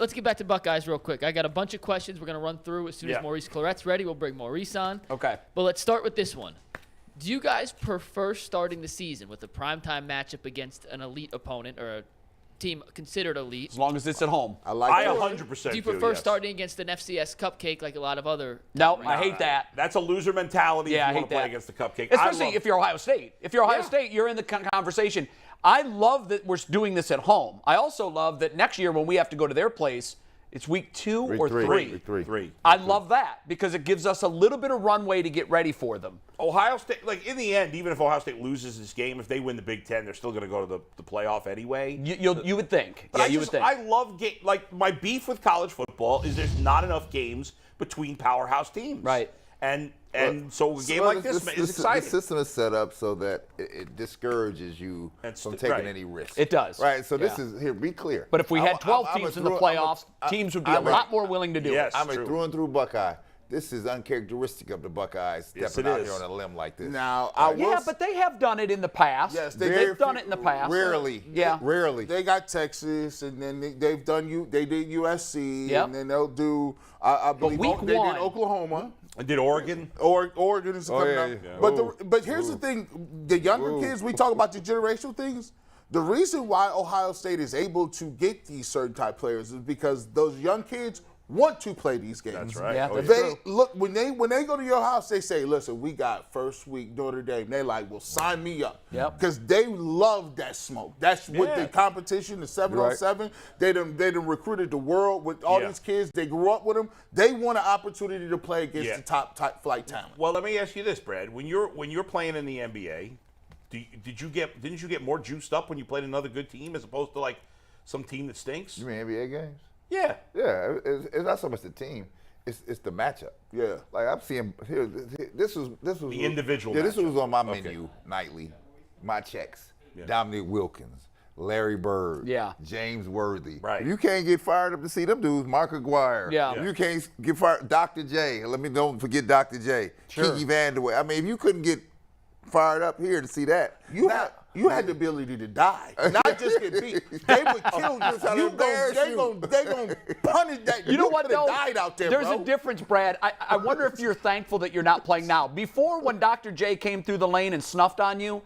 let's get back to Buckeyes real quick. I got a bunch of questions we're going to run through. As soon as Maurice Clarett's ready, we'll bring Maurice on. Okay. But let's start with this one. Do you guys prefer starting the season with a primetime matchup against an elite opponent or a team considered elite? As long as it's at home. I 100% Do you prefer starting against an FCS cupcake like a lot of other? No, I hate that. That's a loser mentality if you want to play against the cupcake. Especially if you're Ohio State. If you're Ohio State, you're in the conversation. I love that we're doing this at home. I also love that next year when we have to go to their place, it's week 2 or 3. Week three. I love that because it gives us a little bit of runway to get ready for them. Ohio State, like in the end, even if Ohio State loses this game, if they win the Big Ten, they're still going to go to the playoff anyway. You would think. But You would think. I love like my beef with college football is there's not enough games between powerhouse teams. Right. And so a game like this is exciting. The system is set up so that it discourages you from taking any risk. It does. Right. So this is here. Be clear. But if we had 12 teams in the playoffs, teams would be a lot more willing to do it. I'm a through and through Buckeye. This is uncharacteristic of the Buckeyes stepping out here on a limb like this. Now, but they have done it in the past. Yes, they've done it in the past. Rarely. Yeah. Rarely. They got Texas, and then they did USC, and then they'll do. I believe week they one, did Oklahoma. And did Oregon? Oregon is coming up. Yeah. But here's the thing: the younger kids, we talk about the generational things. The reason why Ohio State is able to get these certain type players is because those young kids want to play these games. That's right. Yeah, They look when they go to your house, they say, "Listen, we got first week Notre Dame." They like, "Well, sign me up," because they love that smoke. That's what the competition, the 7-on-7. They done recruited the world with all these kids. They grew up with them. They want an opportunity to play against the top flight talent. Well, let me ask you this, Brad. When you're playing in the NBA, didn't you get more juiced up when you played another good team as opposed to like some team that stinks? You mean NBA games? Yeah. Yeah. It's not so much the team. It's the matchup. Yeah. Like I'm seeing here. This was the individual. Yeah. This was on my menu nightly. My checks. Dominic Wilkins. Larry Bird, James Worthy. Right. If you can't get fired up to see them dudes, Mark Aguirre. If you can't get fired, Dr. J. Don't forget Dr. J. Kiki Vandeweghe. I mean, if you couldn't get fired up here to see that, you had the ability to die, not just get beat. They would kill you. They gonna punish that. You know what, though? Died out there, There's bro. a difference, Brad. I wonder if you're thankful that you're not playing now. Before, when Dr. J came through the lane and snuffed on you,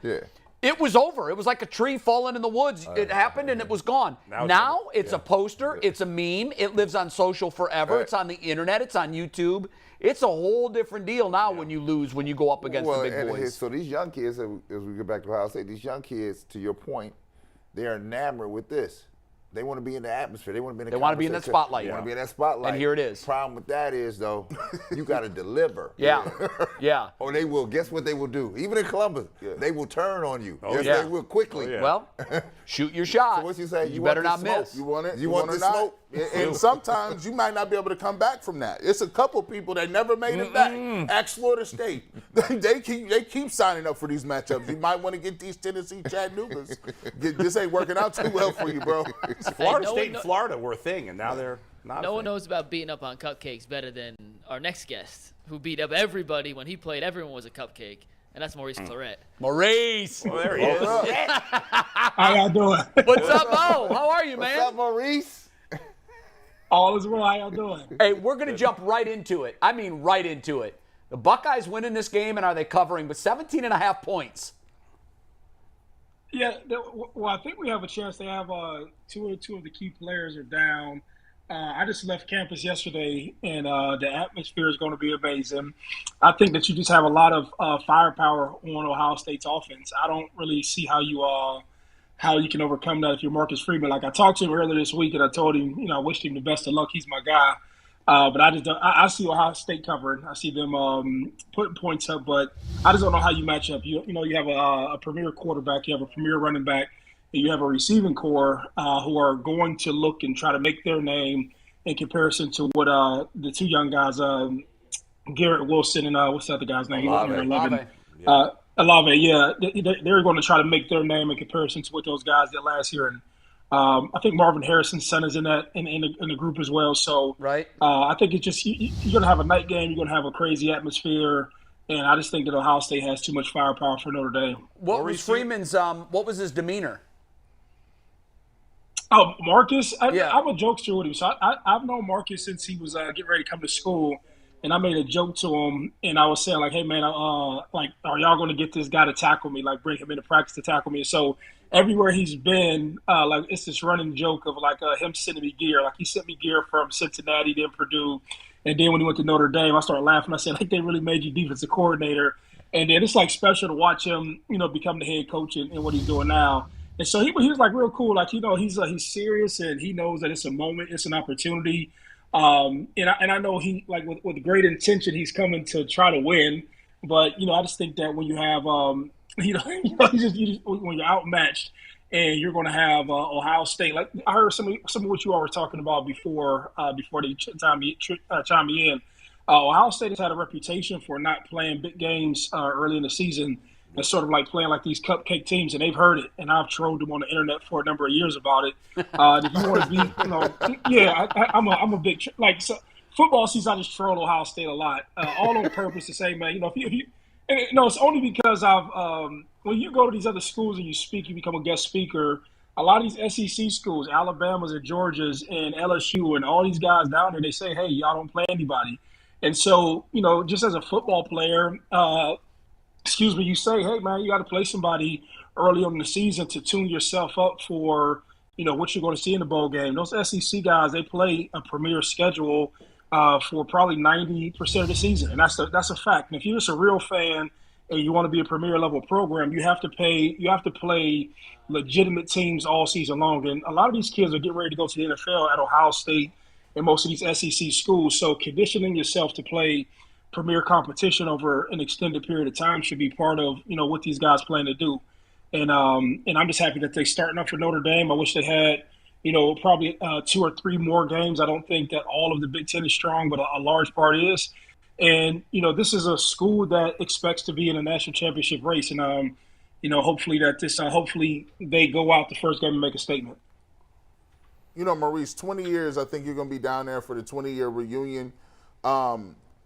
it was over. It was like a tree falling in the woods. It happened and it was gone. Now it's a poster. It's a meme. It lives on social forever. It's on the internet. It's on YouTube. It's a whole different deal now when you lose, when you go up against the big boys. So these young kids, as we get back to Ohio State, these young kids, to your point, they're enamored with this. They want to be in the atmosphere. They want to be in the They want to be in that spotlight. They want to be in that spotlight. And here it is. Problem with that is, though, you got to deliver. Yeah. Or they will. Guess what they will do? Even in Columbus, they will turn on you. They will quickly. Well, shoot your shot. So what you say? You better not miss. You want it? You want the smoke? And sometimes you might not be able to come back from that. It's a couple people that never made it back. Ask Florida State. they keep signing up for these matchups. You might want to get these Tennessee Chattanoogas. This ain't working out too well for you, bro. Florida State and Florida were a thing, and now they're not. No one knows about beating up on cupcakes better than our next guest, who beat up everybody when he played. Everyone was a cupcake, and that's Maurice Clarett. Maurice. Well, there he is. How y'all doing? What's up, Mo? How are you, man? What's up, Maurice? All is well. How y'all doing? Hey, we're going to jump right into it. I mean, right into it. The Buckeyes winning this game, and are they covering? But 17.5 points. Yeah, well, I think we have a chance. They have two of the key players are down. I just left campus yesterday, and the atmosphere is going to be amazing. I think that you just have a lot of firepower on Ohio State's offense. I don't really see how you can overcome that if you're Marcus Freeman. Like I talked to him earlier this week, and I told him, I wished him the best of luck. He's my guy. But I see Ohio State covering. I see them putting points up, but I just don't know how you match up. You have a premier quarterback, you have a premier running back, and you have a receiving core who are going to look and try to make their name in comparison to what the two young guys, Garrett Wilson and what's the other guy's name? Olave, yeah. They're going to try to make their name in comparison to what those guys did last year. And I think Marvin Harrison's son is in the group as well. So I think it's just you're going to have a night game. You're going to have a crazy atmosphere. And I just think that Ohio State has too much firepower for Notre Dame. What was Freeman's? What was his demeanor? Oh, Marcus? Yeah. I'm a jokester with him. So I've known Marcus since he was getting ready to come to school. And I made a joke to him, and I was saying, like, hey, man, like, are y'all going to get this guy to tackle me, like, bring him into practice to tackle me? And so everywhere he's been, like, it's this running joke of, like, him sending me gear. Like, he sent me gear from Cincinnati, then Purdue. And then when he went to Notre Dame, I started laughing. I said, like, they really made you defensive coordinator. And then it's, like, special to watch him, become the head coach and what he's doing now. And so he was like real cool. Like, he's serious, and he knows that it's a moment, it's an opportunity. And I know he, like, with great intention, he's coming to try to win. But, I just think that when you have, when you're outmatched and you're going to have Ohio State, like I heard some of what you all were talking about before they chime me in. Ohio State has had a reputation for not playing big games early in the season. It's sort of like playing like these cupcake teams, and they've heard it. And I've trolled them on the internet for a number of years about it. If you want to be, I'm a big so football season. I just troll Ohio State a lot, all on purpose to say, man, if you it's only because I've when you go to these other schools and you speak, you become a guest speaker. A lot of these SEC schools, Alabama's and Georgia's and LSU, and all these guys down there, they say, hey, y'all don't play anybody. And so, just as a football player. You say, hey, man, you got to play somebody early on in the season to tune yourself up for, what you're going to see in the bowl game. Those SEC guys, they play a premier schedule for probably 90% of the season, and that's a fact. And if you're just a real fan and you want to be a premier level program, you have to play legitimate teams all season long. And a lot of these kids are getting ready to go to the NFL at Ohio State and most of these SEC schools. So conditioning yourself to play premier competition over an extended period of time should be part of what these guys plan to do, and I'm just happy that they're starting up for Notre Dame. I wish they had probably 2 or 3 more games. I don't think that all of the Big Ten is strong, but a large part is. And this is a school that expects to be in a national championship race, and hopefully they go out the first game and make a statement. Maurice, 20 years. I think you're going to be down there for the 20-year reunion.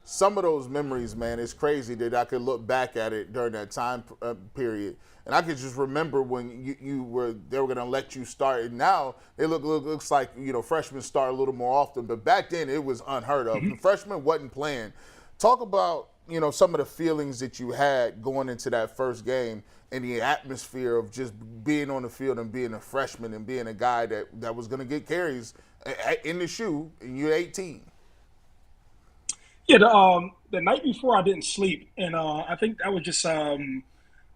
Some of those memories, man, it's crazy that I could look back at it during that time period. And I could just remember when they were going to let you start. And now it looks like, freshmen start a little more often. But back then it was unheard of. The freshmen wasn't playing. Talk about, some of the feelings that you had going into that first game and the atmosphere of just being on the field and being a freshman and being a guy that was going to get carries in the shoe, and you're 18. Yeah, the night before I didn't sleep, and I think that was just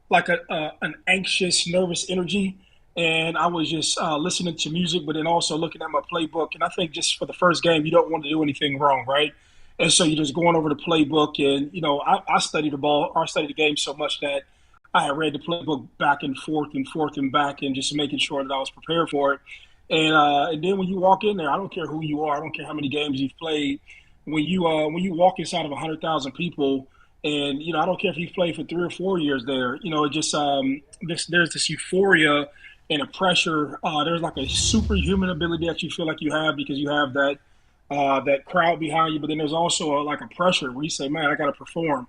like an anxious, nervous energy, and I was just listening to music, but then also looking at my playbook. And I think just for the first game, you don't want to do anything wrong, right? And so you're just going over the playbook, and I studied the ball, or I studied the game so much that I had read the playbook back and forth and back, and just making sure that I was prepared for it. And then when you walk in there, I don't care who you are, I don't care how many games you've played. When you walk inside of 100,000 people, and I don't care if you've played for 3 or 4 years there, it just there's this euphoria and a pressure. There's like a superhuman ability that you feel like you have because you have that crowd behind you. But then there's also like a pressure where you say, man, I got to perform.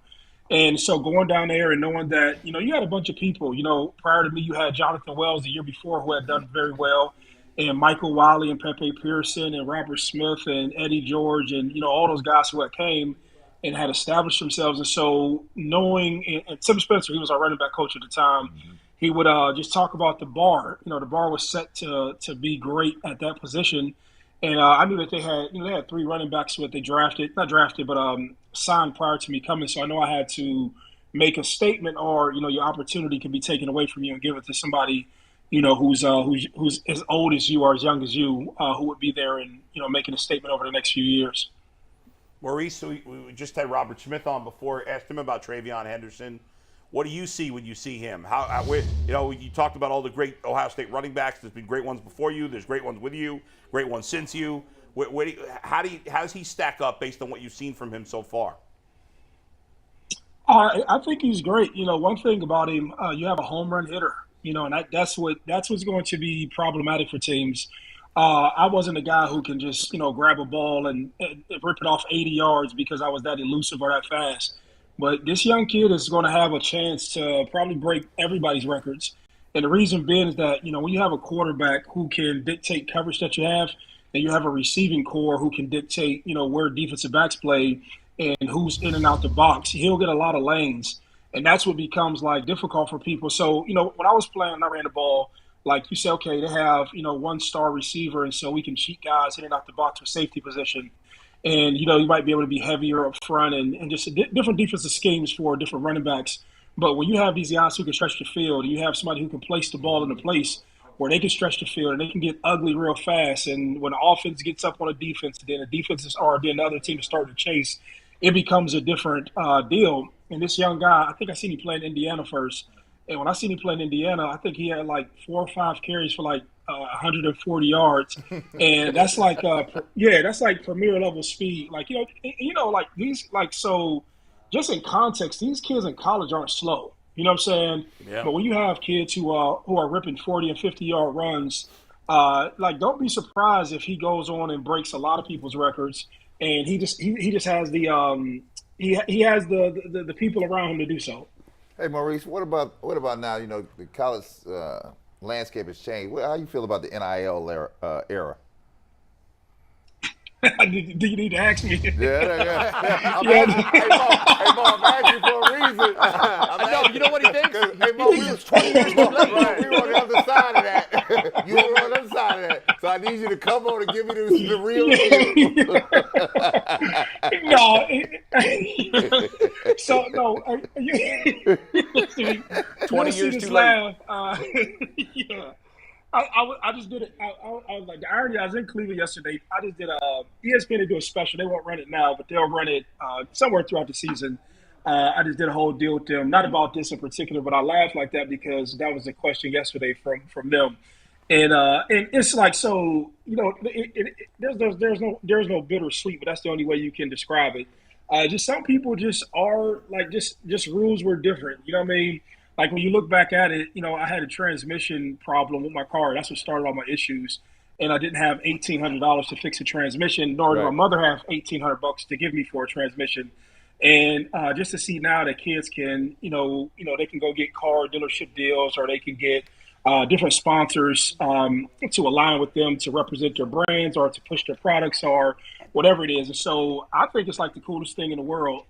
And so going down there and knowing that you had a bunch of people. Prior to me, you had Jonathan Wells the year before who had done very well. And Michael Wiley and Pepe Pearson and Robert Smith and Eddie George and, all those guys who had came and had established themselves. And so knowing – and Tim Spencer, he was our running back coach at the time, he would just talk about the bar. The bar was set to be great at that position. And I knew that they had 3 running backs who they signed prior to me coming. So I know I had to make a statement or, your opportunity can be taken away from you and give it to somebody – who's as old as you or as young as you, who would be there and, making a statement over the next few years. Maurice, we just had Robert Smith on before, asked him about TreVeyon Henderson. What do you see when you see him? You talked about all the great Ohio State running backs. There's been great ones before you. There's great ones with you, great ones since you. How does he stack up based on what you've seen from him so far? I think he's great. One thing about him, you have a home run hitter. And that's what's going to be problematic for teams. I wasn't a guy who can just, grab a ball and rip it off 80 yards because I was that elusive or that fast. But this young kid is going to have a chance to probably break everybody's records. And the reason being is that, when you have a quarterback who can dictate coverage that you have, and you have a receiving core who can dictate, where defensive backs play and who's in and out the box, he'll get a lot of lanes. And that's what becomes, difficult for people. So, when I was playing and I ran the ball, like you say, okay, they have, one star receiver, and so we can cheat guys in and out the box for safety position. And, you might be able to be heavier up front and just different defensive schemes for different running backs. But when you have these guys who can stretch the field, and you have somebody who can place the ball into place where they can stretch the field and they can get ugly real fast. And when the offense gets up on a defense, then the other team is starting to chase, it becomes a different deal. And this young guy, I think I seen him play in Indiana first. And when I seen him play in Indiana, I think he had 4 or 5 carries for 140 yards. And that's that's premier level speed. So just in context, these kids in college aren't slow. You know what I'm saying? Yeah. But when you have kids who are ripping 40 and 50-yard runs, don't be surprised if he goes on and breaks a lot of people's records. And he just has the he has the people around him to do so. Hey Maurice, what about now? The college landscape has changed. How you feel about the NIL era? Do you need to ask me? Yeah. Hey, Mo, I'm asking for a reason. No, you know what he thinks? Hey, Mo, we was 20 years too late. Right. We were on the other side of that. You were on the other side of that. So I need you to come on and give me the real deal. So, no. 20 years too late. Yeah. I just did it. I was like, the irony, I was in Cleveland yesterday. I just did ESPN to do a special. They won't run it now, but they'll run it somewhere throughout the season. I just did a whole deal with them, not about this in particular, but I laughed like that because that was the question yesterday from them. And it's so, there's no bittersweet, but that's the only way you can describe it. Just some people just are just rules were different. You know what I mean? When you look back at it, I had a transmission problem with my car. That's what started all my issues. And I didn't have $1,800 to fix a transmission, nor did my mother have $1,800 to give me for a transmission. And just to see now that kids can, they can go get car dealership deals, or they can get different sponsors to align with them to represent their brands or to push their products or whatever it is. And so I think it's the coolest thing in the world.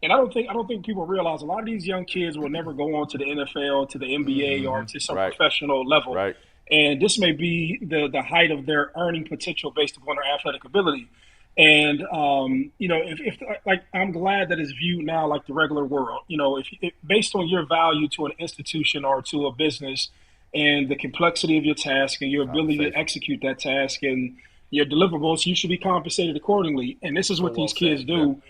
And I don't think people realize a lot of these young kids will never go on to the NFL, to the NBA, or to some professional level. Right. And this may be the height of their earning potential based upon their athletic ability. And if I'm glad that it's viewed now like the regular world. If based on your value to an institution or to a business, and the complexity of your task and your ability to execute that task and your deliverables, you should be compensated accordingly. And this is what these kids do.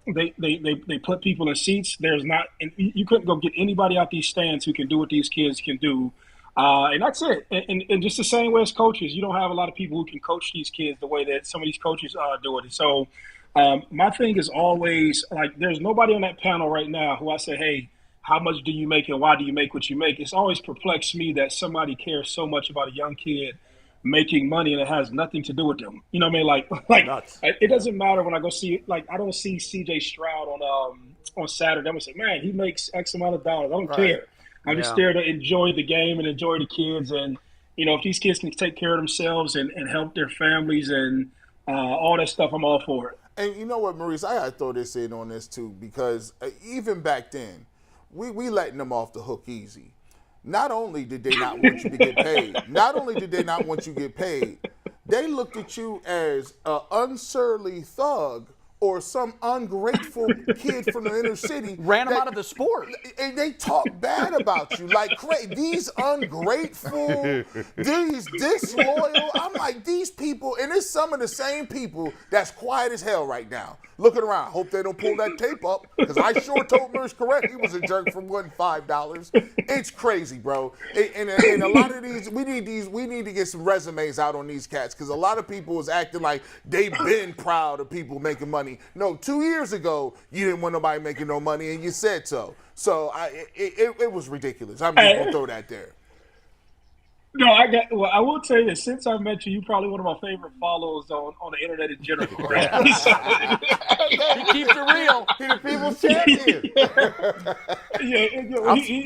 They put people in seats. And you couldn't go get anybody out these stands who can do what these kids can do. And that's it. And just the same way as coaches, you don't have a lot of people who can coach these kids the way that some of these coaches do it. And so my thing is always there's nobody on that panel right now who I say, hey, how much do you make and why do you make what you make? It's always perplexed me that somebody cares so much about a young kid making money and it has nothing to do with them. You know what I mean? It doesn't matter when I go see, I don't see CJ Stroud on Saturday. I'm gonna say, man, he makes X amount of dollars. I don't care. I'm just there to enjoy the game and enjoy the kids. And, if these kids can take care of themselves and help their families and all that stuff, I'm all for it. And you know what, Maurice, I got to throw this in on this too, because even back then, we letting them off the hook easy. Not only did they not want you to get paid, they looked at you as an unsurly thug or some ungrateful kid from the inner city. Ran them out of the sport. And they talk bad about you. These ungrateful, these disloyal. I'm like, these people, and it's some of the same people that's quiet as hell right now. Looking around. Hope they don't pull that tape up, because I sure told Maurice Clarett he was a jerk from $5. It's crazy, bro. And a lot of these, we need to get some resumes out on these cats, because a lot of people is acting like they've been proud of people making money. No, 2 years ago, you didn't want nobody making no money, and you said so. So it was ridiculous. I'm just going to throw that there. No, I will tell you that since I met you, you're probably one of my favorite follows on the internet in general. Right? He keeps it real. He's the people's champion.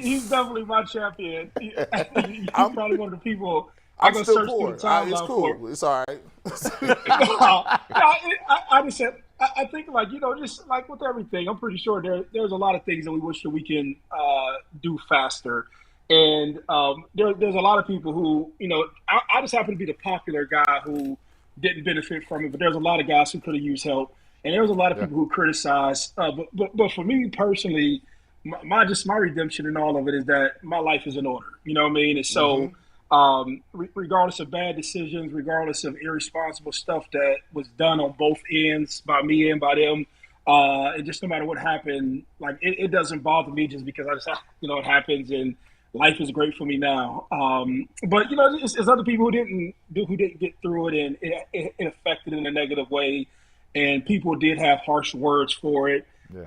He's definitely my champion. He's probably one of the people. I'm still poor. It's cool. It's all right. I think, like, just like with everything, I'm pretty sure there's a lot of things that we wish that we can do faster. And there's a lot of people who, I just happen to be the popular guy who didn't benefit from it, but there's a lot of guys who could have used help. And there was a lot of people who criticized. But for me personally, my redemption in all of it is that my life is in order. You know what I mean? And so regardless of bad decisions, regardless of irresponsible stuff that was done on both ends by me and by them, and just no matter what happened, like it doesn't bother me just because I just, it happens and life is great for me now. But it's other people who didn't get through it, and it affected in a negative way, and people did have harsh words for it. Yeah.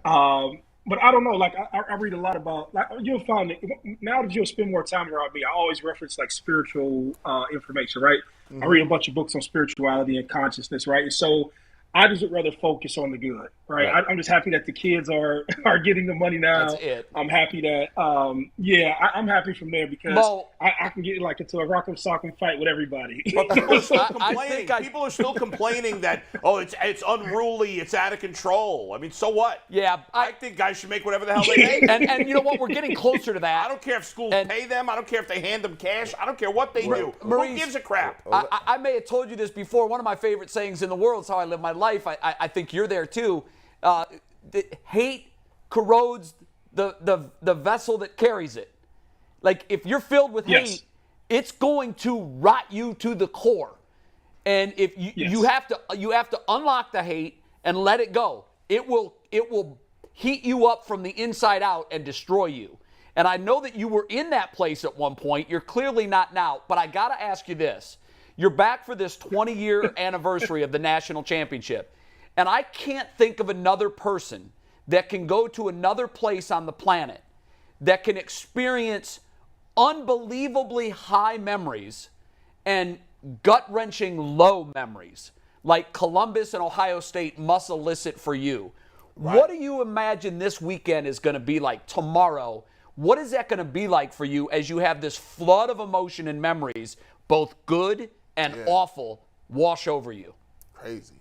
But I don't know. Like I read a lot about. Like you'll find now that you'll spend more time around me, I always reference like spiritual information, right? I read a bunch of books on spirituality and consciousness, right? And so I just would rather focus on the good, right? I'm just happy that the kids are getting the money now. That's it. I'm happy that, I'm happy from there because I can get like into a rock'em sock'em fight with everybody. But people are still complaining. People are still complaining that it's unruly, it's out of control. I mean, so what? Yeah, I think guys should make whatever the hell they make. and you know what? We're getting closer to that. I don't care if schools pay them. I don't care if they hand them cash. I don't care what they do. Maurice, who gives a crap? I may have told you this before. One of my favorite sayings in the world is how I live my life. I think you're there too. Hate corrodes the vessel that carries it. Like if you're filled with hate, it's going to rot you to the core. And if you have to unlock the hate and let it go. It will heat you up from the inside out and destroy you. And I know that you were in that place at one point. You're clearly not now. But I got to ask you this. You're back for this 20-year anniversary of the national championship. And I can't think of another person that can go to another place on the planet that can experience unbelievably high memories and gut-wrenching low memories like Columbus and Ohio State must elicit for you. Right. What do you imagine this weekend is going to be like tomorrow? What is that going to be like for you as you have this flood of emotion and memories, both good and awful, wash over you? Crazy.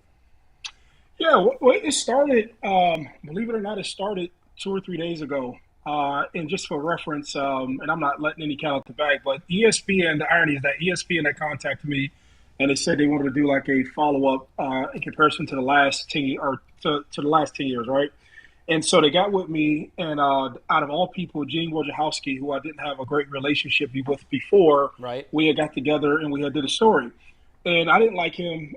Yeah, well, it started, believe it or not, it started 2 or 3 days ago. And just for reference, and I'm not letting any cat out the bag, but ESPN, the irony is that ESPN had contacted me and they said they wanted to do like a follow-up in comparison to the last 10 or to the last 10 years, right? And so they got with me, and out of all people, Gene Wojciechowski, who I didn't have a great relationship with before, we had got together and we had did a story. And I didn't like him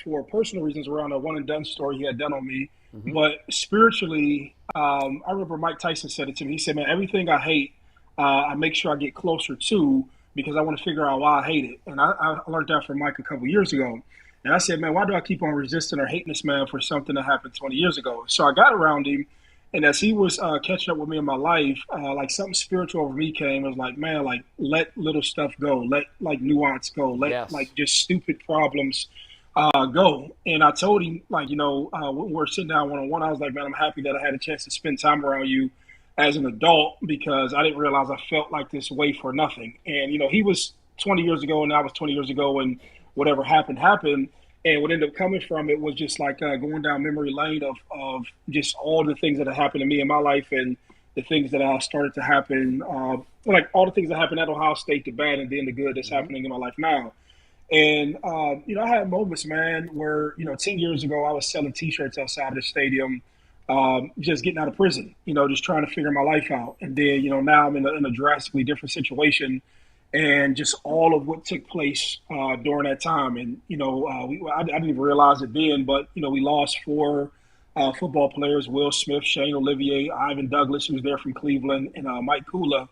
for personal reasons around a one-and-done story he had done on me. Mm-hmm. But spiritually, I remember Mike Tyson said it to me. He said, man, everything I hate, I make sure I get closer to because I want to figure out why I hate it. And I learned that from Mike a couple years ago. And I said, man, why do I keep on resisting or hating this man for something that happened 20 years ago? So I got around him. And as he was catching up with me in my life, like something spiritual over me came. It was like, man, like let little stuff go, let like nuance go, let like just stupid problems go. And I told him, like, when we're sitting down one-on-one, I was like, man, I'm happy that I had a chance to spend time around you as an adult because I didn't realize I felt like this way for nothing. And, he was 20 years ago and I was 20 years ago and whatever happened. And what ended up coming from it was just like going down memory lane of just all the things that had happened to me in my life and the things that started to happen, like all the things that happened at Ohio State, the bad and then the good that's happening in my life now. And, I had moments, man, where, 10 years ago I was selling T-shirts outside the stadium, just getting out of prison, just trying to figure my life out. And then, now I'm in a drastically different situation. And just all of what took place during that time. And, I didn't even realize it then, but, we lost 4 football players, Will Smith, Shane Olivier, Ivan Douglas, who's there from Cleveland, and Mike Kula.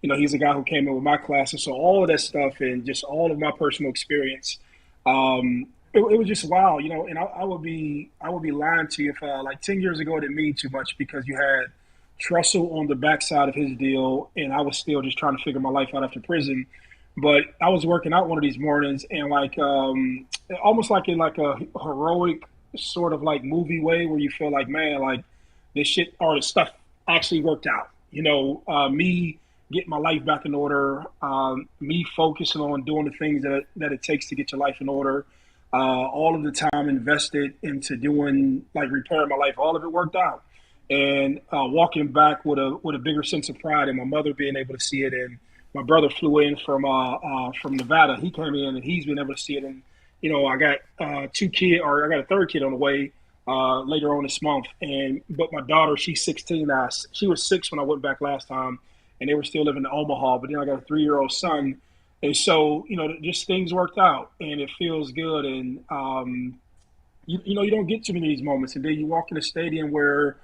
He's a guy who came in with my class. And so all of that stuff and just all of my personal experience, it was just wow, and I would be lying to you if like 10 years ago it didn't mean too much because you had Trussell on the backside of his deal, and I was still just trying to figure my life out after prison. But I was working out one of these mornings, and like almost like in like a heroic sort of like movie way where you feel like, man, like this shit or the stuff actually worked out. Me getting my life back in order, me focusing on doing the things that it takes to get your life in order, all of the time invested into doing like repairing my life, all of it worked out. And walking back with a bigger sense of pride, and my mother being able to see it, and my brother flew in from Nevada. He came in and he's been able to see it. And I got two kids, or I got a third kid on the way later on this month. But my daughter, she's 16 now. She was 6 when I went back last time, and they were still living in Omaha. But then I got a 3-year-old son, and so just things worked out, and it feels good. And you don't get too many of these moments, and then you walk in a stadium where.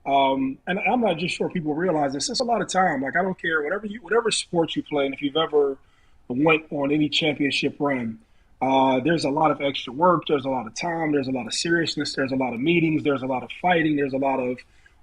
And I'm not just sure people realize this. It's a lot of time. Like, I don't care whatever sport you play, and if you've ever went on any championship run, there's a lot of extra work. There's a lot of time. There's a lot of seriousness. There's a lot of meetings. There's a lot of fighting. There's a lot of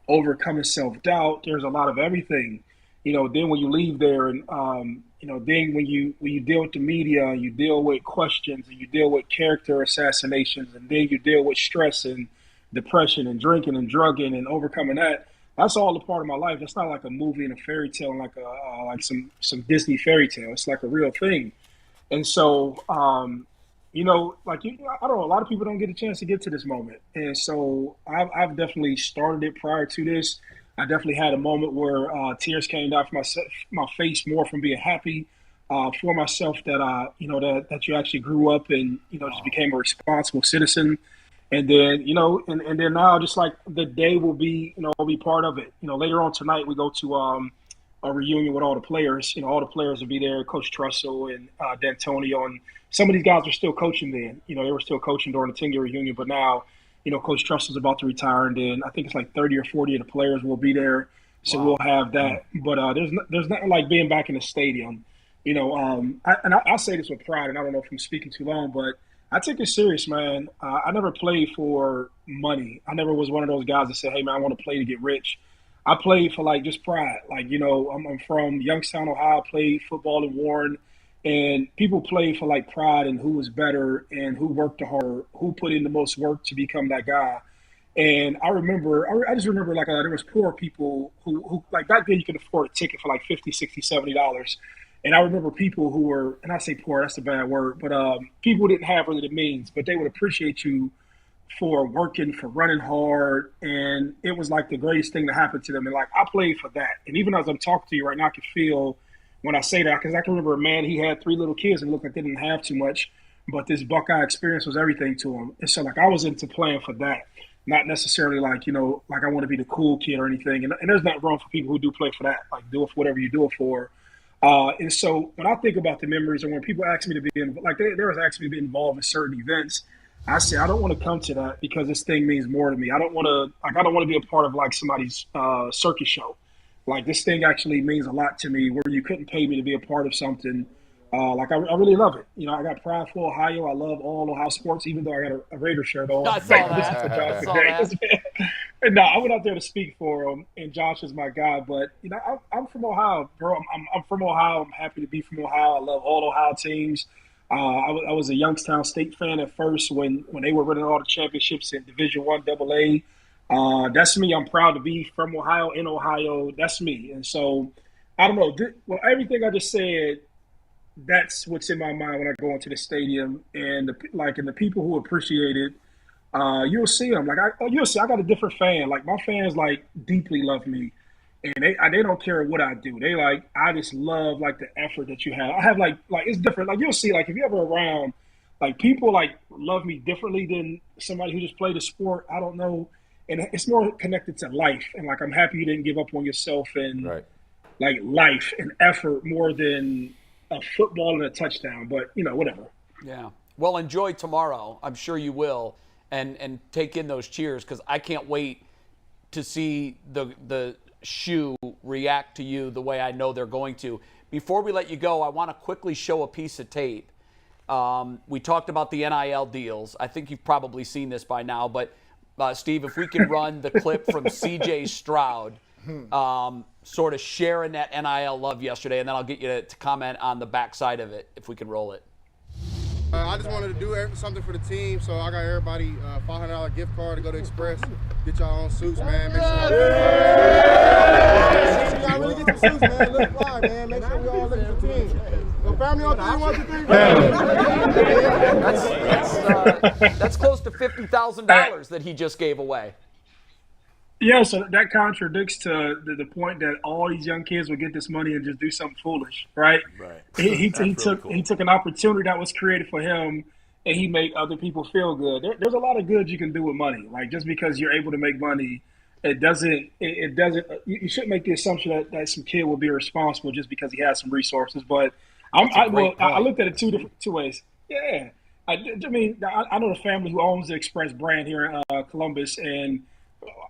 overcoming self-doubt. There's a lot of everything. Then when you leave there, and then when you deal with the media, you deal with questions, and you deal with character assassinations, and then you deal with stress and depression and drinking and drugging and overcoming that. That's all a part of my life. It's not like a movie and a fairy tale, like some Disney fairy tale. It's like a real thing. And so, I don't know, a lot of people don't get a chance to get to this moment. And so I've definitely started it prior to this. I definitely had a moment where tears came down from my face, more from being happy for myself that that you actually grew up and just became a responsible citizen. And then, and then now just like the day will be, I'll be part of it. Later on tonight, we go to a reunion with all the players. All the players will be there, Coach Trussell and D'Antonio. And some of these guys are still coaching then. They were still coaching during the 10-year reunion. But now, Coach Trussell's about to retire. And then I think it's like 30 or 40 of the players will be there. So We'll have that. But there's nothing like being back in the stadium. I say this with pride, and I don't know if I'm speaking too long, but I take it serious, man. I never played for money. I never was one of those guys that said, hey, man, I want to play to get rich. I played for, just pride. I'm from Youngstown, Ohio. I played football in Warren. And people play for, pride and who was better and who worked the harder, who put in the most work to become that guy. And I just remember, there was poor people who back then you could afford a ticket for, $50, $60, $70. And I remember people who were, and I say poor, that's a bad word, but people didn't have really the means, but they would appreciate you for working, for running hard. And it was the greatest thing to happen to them. And I played for that. And even as I'm talking to you right now, I can feel when I say that, because I can remember a man, he had 3 little kids and looked like they didn't have too much, but this Buckeye experience was everything to him. And so I was into playing for that, not necessarily I want to be the cool kid or anything. And there's nothing wrong for people who do play for that, do it for whatever you do it for. And so when I think about the memories, and when people ask me to be they was asking me to be involved in certain events, I say I don't want to come to that because this thing means more to me. I don't want to be a part of somebody's circus show. This thing actually means a lot to me. Where you couldn't pay me to be a part of something, I really love it. I got pride for Ohio. I love all Ohio sports, even though I got a Raider shirt on. I saw that. And no, I went out there to speak for him, and Josh is my guy. But I'm from Ohio, bro. I'm from Ohio. I'm happy to be from Ohio. I love all Ohio teams. I was a Youngstown State fan at first when they were winning all the championships in Division I AA. That's me. I'm proud to be from Ohio, in Ohio. That's me. And so I don't know. Well, everything I just said, that's what's in my mind when I go into the stadium, and the people who appreciate it. You'll see them. You'll see. I got a different fan. My fans deeply love me, and they don't care what I do. They I just love the effort that you have. I have it's different. You'll see. If you're ever around, people love me differently than somebody who just played a sport. I don't know, and it's more connected to life. And I'm happy you didn't give up on yourself and life and effort more than a football and a touchdown. But whatever. Yeah. Well, enjoy tomorrow. I'm sure you will. And take in those cheers, because I can't wait to see the shoe react to you the way I know they're going to. Before we let you go, I want to quickly show a piece of tape. We talked about the NIL deals. I think you've probably seen this by now, but Steve, if we can run the clip from C.J. Stroud sort of sharing that NIL love yesterday, and then I'll get you to comment on the backside of it, if we can roll it. I just wanted to do something for the team, so I got everybody a $500 gift card to go to Express. Get y'all own suits, man. Make sure y'all really get some suits, man. Look fly, man. Make sure we all look at the team. So family on 3, 1, 2, 3. That's close to $50,000 that he just gave away. Yeah, so that contradicts to the point that all these young kids will get this money and just do something foolish, right? Right. He took an opportunity that was created for him, and he made other people feel good. There's a lot of good you can do with money. Like, just because you're able to make money, it doesn't. You shouldn't make the assumption that some kid will be irresponsible just because he has some resources. But I looked at it two ways. Yeah, I mean, I know the family who owns the Express brand here in Columbus, and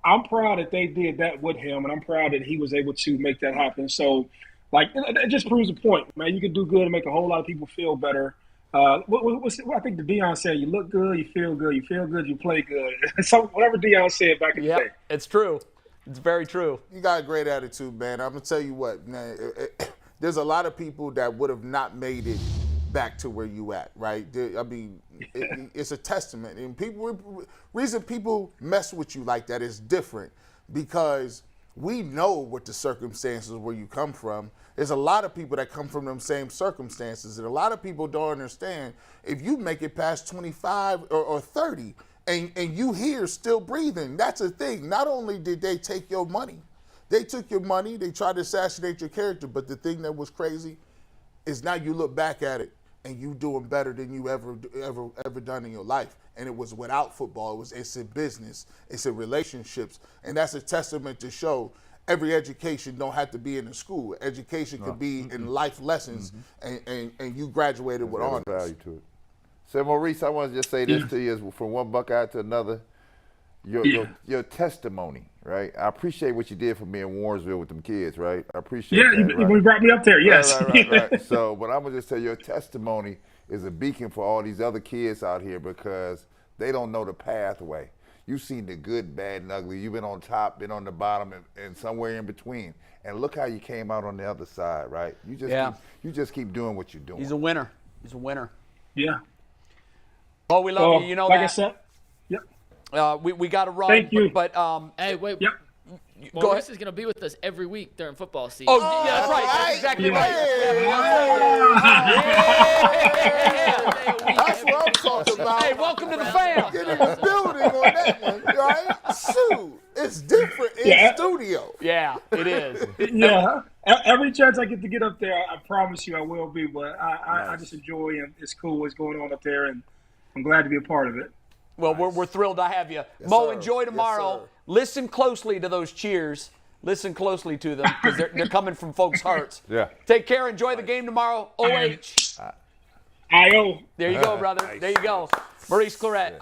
I'm proud that they did that with him, and I'm proud that he was able to make that happen. So, like, it just proves a point, man. You can do good and make a whole lot of people feel better. What I think the Deion said, you look good, you feel good, you play good. So whatever Deion said back in the day. It's true. It's very true. You got a great attitude, man. I'm going to tell you what, man, there's a lot of people that would have not made it back to where you at, right? I mean, it's a testament. And reason people mess with you like that is different because we know what the circumstances where you come from. There's a lot of people that come from them same circumstances, and a lot of people don't understand if you make it past 25 or 30 and you here still breathing, that's a thing. Not only did they take your money, they took your money, they tried to assassinate your character, but the thing that was crazy is now you look back at it and you doing better than you ever done in your life. And it was without football. It's in business. It's in relationships. And that's a testament to show every education don't have to be in a school. Education could be in life lessons, and you graduated with honors. Value to it. So, Maurice, I want to just say this to you as from one Buckeye to another. Your testimony, right? I appreciate what you did for me in Warrensville with them kids, right? I appreciate that. Yeah, you brought me up there, yes. Right. So, but I'm going to just tell you, your testimony is a beacon for all these other kids out here because they don't know the pathway. You've seen the good, bad, and ugly. You've been on top, been on the bottom, and somewhere in between. And look how you came out on the other side, right? You just keep doing what you're doing. He's a winner. He's a winner. Yeah. Oh, we love you. You know like that. I said, yep. We got to run. Thank you. But hey, wait. Yep. Maurice is going to be with us every week during football season. Oh, yeah, that's right. That's exactly right. That's what I'm talking about. Hey, welcome to the fam. Get in the building on that one, right? Shoot, it's different in studio. Yeah, it is. Yeah. Every chance I get to get up there, I promise you I will be. But I just enjoy and it's cool what's going on up there, and I'm glad to be a part of it. Well, we're thrilled to have you. Yes, Mo, sir. enjoy tomorrow. Yes, listen closely to those cheers. Listen closely to them because they're coming from folks' hearts. Yeah. Take care. Enjoy the game tomorrow. OH. I.O. There you go, brother. There you go. Maurice Clarett.